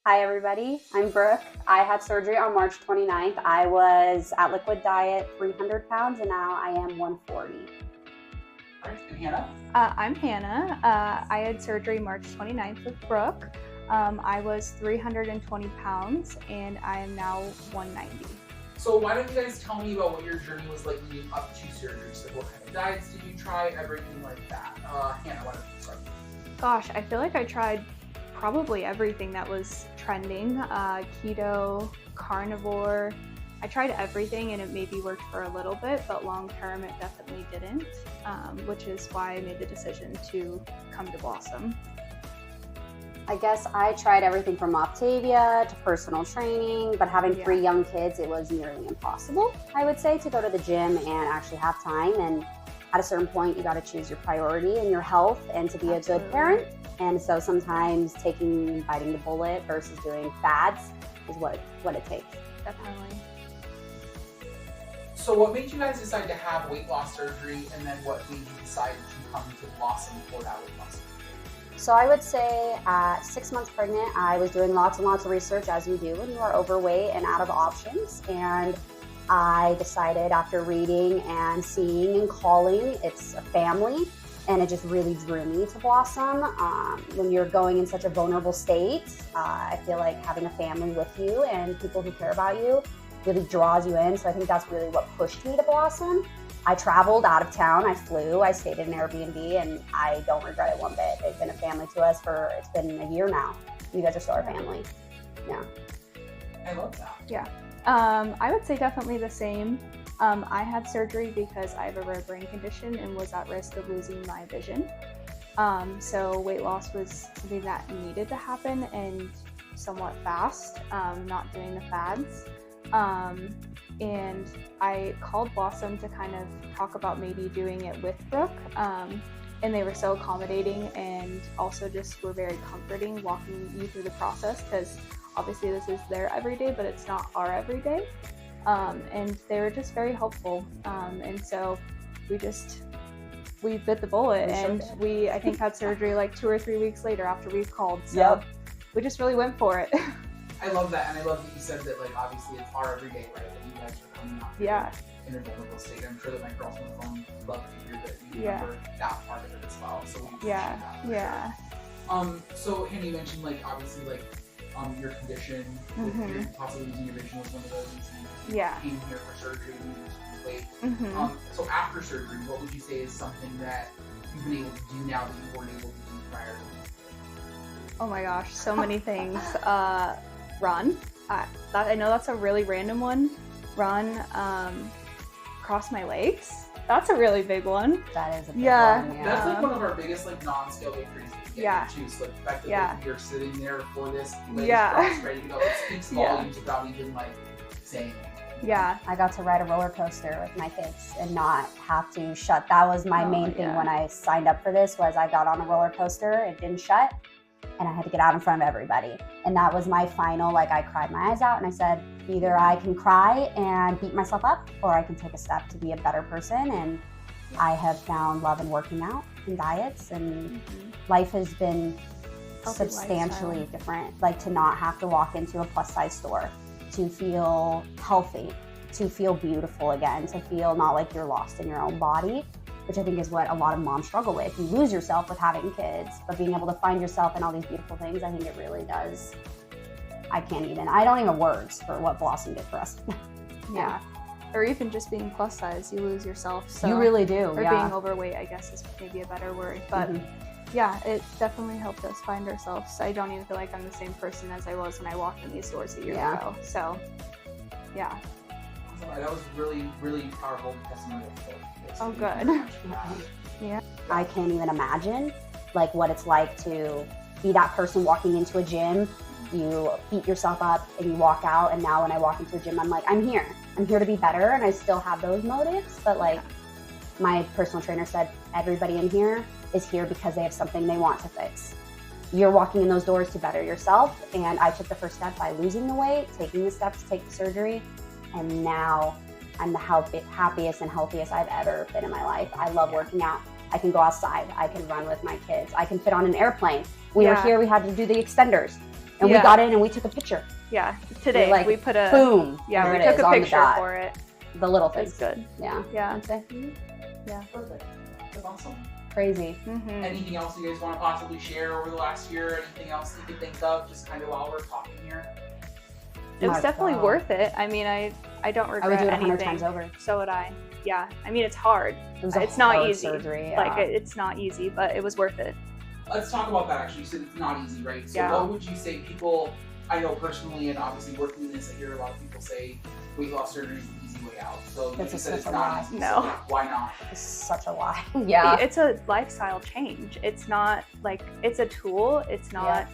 Hi everybody, I'm Brooke. I had surgery on March 29th. I was at Liquid Diet 300 pounds and now I am 140. All right, and Hannah? I'm Hannah. I had surgery March 29th with Brooke. I was 320 pounds and I am now 190. So why don't you guys tell me about what your journey was like leading up to surgery? So what kind of diets did you try, everything like that? Hannah, why don't you start? Gosh, I feel like I tried probably everything that was trending. Keto, carnivore. I tried everything and it maybe worked for a little bit, but long term it definitely didn't, which is why I made the decision to come to Blossom. I guess I tried everything from Octavia to personal training, but having 3 young kids, it was nearly impossible, I would say, to go to the gym and actually have time. And at a certain point, you got to choose your priority and your health and to be a good parent. And so sometimes biting the bullet versus doing fads is what it takes. Definitely. So what made you guys decide to have weight loss surgery, and then what made you decide to come to Blossom for that weight loss surgery? So I would say at 6 months pregnant, I was doing lots and lots of research, as you do when you are overweight and out of options. And I decided after reading and seeing and calling, it's a family, and it just really drew me to Blossom. When you're going in such a vulnerable state, I feel like having a family with you and people who care about you really draws you in. So I think that's really what pushed me to Blossom. I traveled out of town, I flew, I stayed in an Airbnb, and I don't regret it one bit. They've been a family to us it's been a year now. You guys are still our family. Yeah. I love that. Yeah. I would say definitely the same. I had surgery because I have a rare brain condition and was at risk of losing my vision. So weight loss was something that needed to happen and somewhat fast, not doing the fads. And I called Blossom to kind of talk about maybe doing it with Brooke. And they were so accommodating and also just were very comforting walking you through the process, because obviously this is their everyday, but it's not our everyday. And they were just very helpful. And so we bit the bullet, and I think had surgery like 2 or 3 weeks later after we called. So we just really went for it. I love that, and I love that you said that, like, obviously it's our everyday, right? That you guys are coming out in a vulnerable state. I'm sure that my girls on the phone love to hear that you remember that part of it as well. So we appreciate that. Yeah. Sure. So Hannah, you mentioned, like, obviously, like, your condition with your possibly losing your vision was one of those reasons you came here for surgery and you lose weight. So after surgery, what would you say is something that you've been able to do now that you weren't able to do prior? Oh my gosh, so many things. Run. I know that's a really random one. Run, cross my legs. That's a really big one. That is a big one. Yeah. That's like one of our biggest like non-scale victories that we get here too. So like the fact that like, you're sitting there for this legs crossed, ready to go, it speaks volumes without even like saying anything. Yeah, I got to ride a roller coaster with my kids and not have to shut. That was my main thing when I signed up for this, was I got on a roller coaster, it didn't shut, and I had to get out in front of everybody. And that was my final, like, I cried my eyes out and I said, either I can cry and beat myself up, or I can take a step to be a better person. And I have found love in working out and diets, and life has been substantially different. Like, to not have to walk into a plus size store, to feel healthy, to feel beautiful again, to feel not like you're lost in your own body, which I think is what a lot of moms struggle with. You lose yourself with having kids, but being able to find yourself in all these beautiful things, I think it really does. I don't even have words for what Blossom did for us. Yeah. Or even just being plus size, you lose yourself. So, you really do. Or being overweight, I guess, is maybe a better word. But yeah, it definitely helped us find ourselves. I don't even feel like I'm the same person as I was when I walked in these stores a year ago. So, yeah. That was really, really powerful testimonial. Oh, good. Yeah. I can't even imagine like what it's like to be that person walking into a gym. You beat yourself up and you walk out, and now when I walk into a gym, I'm like, I'm here to be better, and I still have those motives. But like my personal trainer said, everybody in here is here because they have something they want to fix. You're walking in those doors to better yourself, and I took the first step by losing the weight, taking the steps to take the surgery, and now I'm the happiest and healthiest I've ever been in my life. I love working out. I can go outside. I can run with my kids. I can fit on an airplane. We were here, we had to do the extenders. And we got in and we took a picture. Yeah, today like, we put a boom. Yeah, we took a picture for it. The little things. It's good. Yeah. Yeah. Yeah. Perfect. That's awesome. Crazy. Anything else you guys want to possibly share over the last year? Anything else you could think of, just kind of while we're talking here? It was definitely worth it. I mean, I don't regret anything. I would do it 100 times over. So would I. Yeah. I mean, it's hard. It's not easy. Surgery, Like, it's not easy, but it was worth it. Let's talk about that, actually. You said it's not easy, right? So what would you say people, I know personally, and obviously working in this, I hear a lot of people say weight loss surgery is the easy way out. So that's you said it's a not lie. easy. No. So why not? It's such a lie. Yeah. It's a lifestyle change. It's not like, it's a tool. It's not,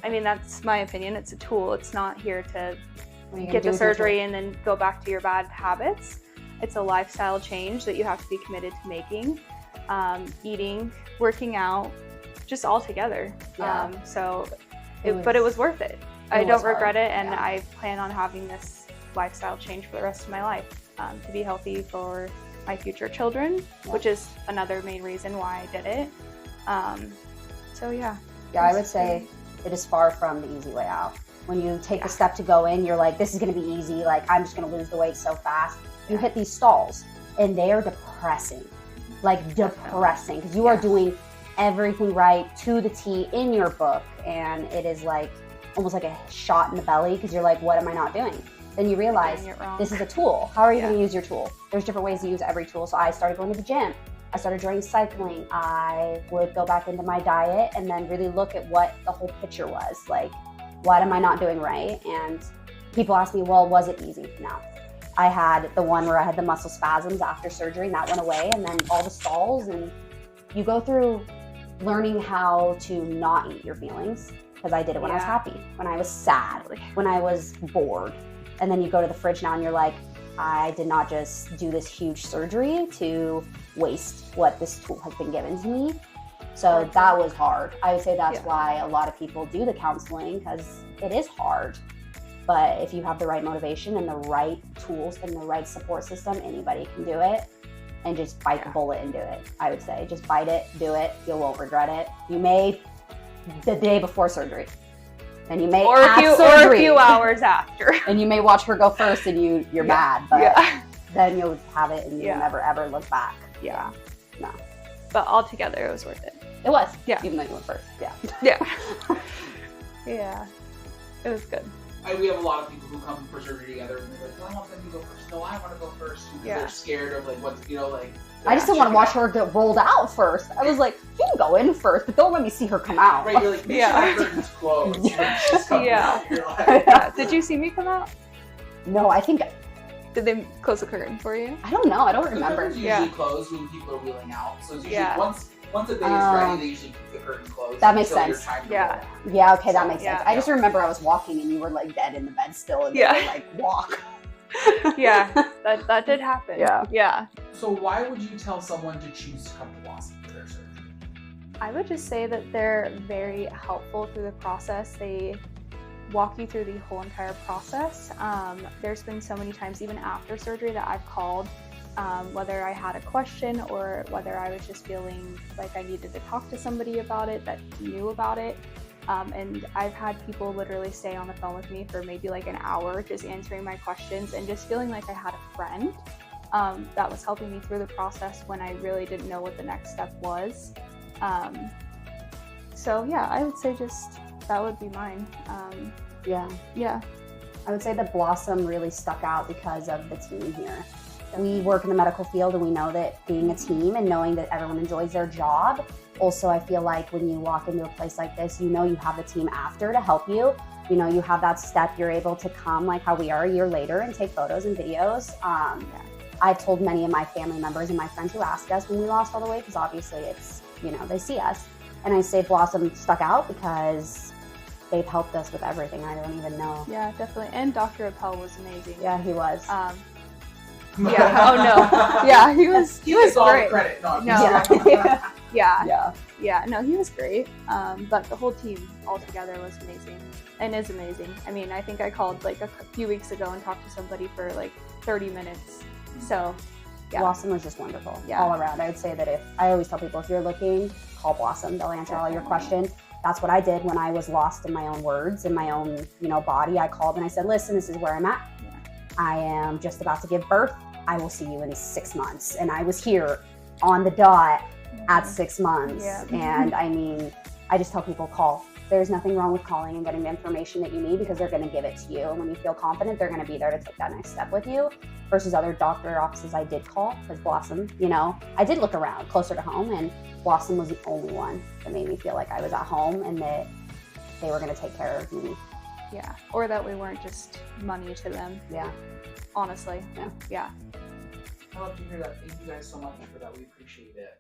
I mean, that's my opinion. It's a tool. It's not here to get the surgery and then go back to your bad habits. It's a lifestyle change that you have to be committed to making, eating, working out, just all together. Yeah. But it was worth it. I don't regret it, and I plan on having this lifestyle change for the rest of my life, to be healthy for my future children, which is another main reason why I did it. Yeah, I would say it is far from the easy way out. When you take the step to go in, you're like, this is going to be easy. Like, I'm just going to lose the weight so fast. You hit these stalls, and they are depressing. Like, depressing. Because you are doing everything right to the T in your book. And it is like, almost like a shot in the belly. Because you're like, what am I not doing? Then you realize this is a tool. How are you going to use your tool? There's different ways to use every tool. So I started going to the gym. I started joining cycling. I would go back into my diet and then really look at what the whole picture was. Like, what am I not doing right? And people ask me, well, was it easy? No. I had the one where I had the muscle spasms after surgery, and that went away, and then all the stalls, and you go through learning how to not eat your feelings, because I did it when I was happy, when I was sad, when I was bored. And then you go to the fridge now and you're like, I did not just do this huge surgery to waste what this tool has been given to me. So that was hard. I would say that's why a lot of people do the counseling, because it is hard. But if you have the right motivation and the right tools and the right support system, anybody can do it. And just bite the bullet and do it. I would say just bite it, do it. You won't regret it. You may the day before surgery, and you may or a few hours after, and you may watch her go first, and you're mad, but then you'll have it, and you'll never ever look back. Yeah. No. But altogether, it was worth it. It was. Yeah. Even though you went first. Yeah. Yeah. Yeah. It was good. We have a lot of people who come for surgery together, and they're like, well, I want them to go first. No, I want to go first. Because they're scared of, like, what's, like... I just didn't want to watch her get rolled out first. I was like, you can go in first, but don't let me see her come out. Right, you're like, make sure the curtain's closed. Did you see me come out? No, I think... Did they close the curtain for you? I don't know. I don't remember. The curtain's usually closed when people are wheeling out. So it's usually once a day is ready, they usually keep the curtain closed. That makes sense. Yeah, okay, that makes sense. I just remember I was walking and you were like dead in the bed still, and you were like, walk. That did happen. Yeah. So why would you tell someone to choose to come to Blossom for their surgery? I would just say that they're very helpful through the process. They walk you through the whole entire process. There's been so many times, even after surgery, that I've called, whether I had a question or whether I was just feeling like I needed to talk to somebody about it that knew about it. And I've had people literally stay on the phone with me for maybe like an hour just answering my questions and just feeling like I had a friend that was helping me through the process when I really didn't know what the next step was. So yeah, I would say just that would be mine. I would say that Blossom really stuck out because of the team here. We work in the medical field, and we know that being a team and knowing that everyone enjoys their job. Also, I feel like when you walk into a place like this, you have the team after to help you. You have that step, you're able to come like how we are a year later and take photos and videos. I've told many of my family members and my friends who ask us when we lost all the weight, because obviously it's, they see us. And I say Blossom stuck out because they've helped us with everything. I don't even know. Yeah, definitely. And Dr. Appel was amazing. Yeah, he was. Yeah. Oh no. Yeah, he was great. Credit. No. Yeah. No, he was great. But the whole team altogether was amazing and is amazing. I mean, I think I called like a few weeks ago and talked to somebody for like 30 minutes. So, yeah. Blossom was just wonderful all around. I would say that I always tell people, if you're looking, call Blossom. They'll answer all your questions. that's what I did when I was lost in my own words, in my own, body. I called and I said, listen, this is where I'm at. Yeah. I am just about to give birth. I will see you in 6 months. And I was here on the dot at 6 months. Yeah. And I mean, I just tell people, call. There's nothing wrong with calling and getting the information that you need, because they're going to give it to you. And when you feel confident, they're going to be there to take that next step with you. Versus other doctor offices I did call, because Blossom, I did look around closer to home, and Blossom was the only one that made me feel like I was at home and that they were going to take care of me. Yeah. Or that we weren't just money to them. Yeah. Honestly. Yeah. Yeah. I love to hear that. Thank you guys so much for that. We appreciate it.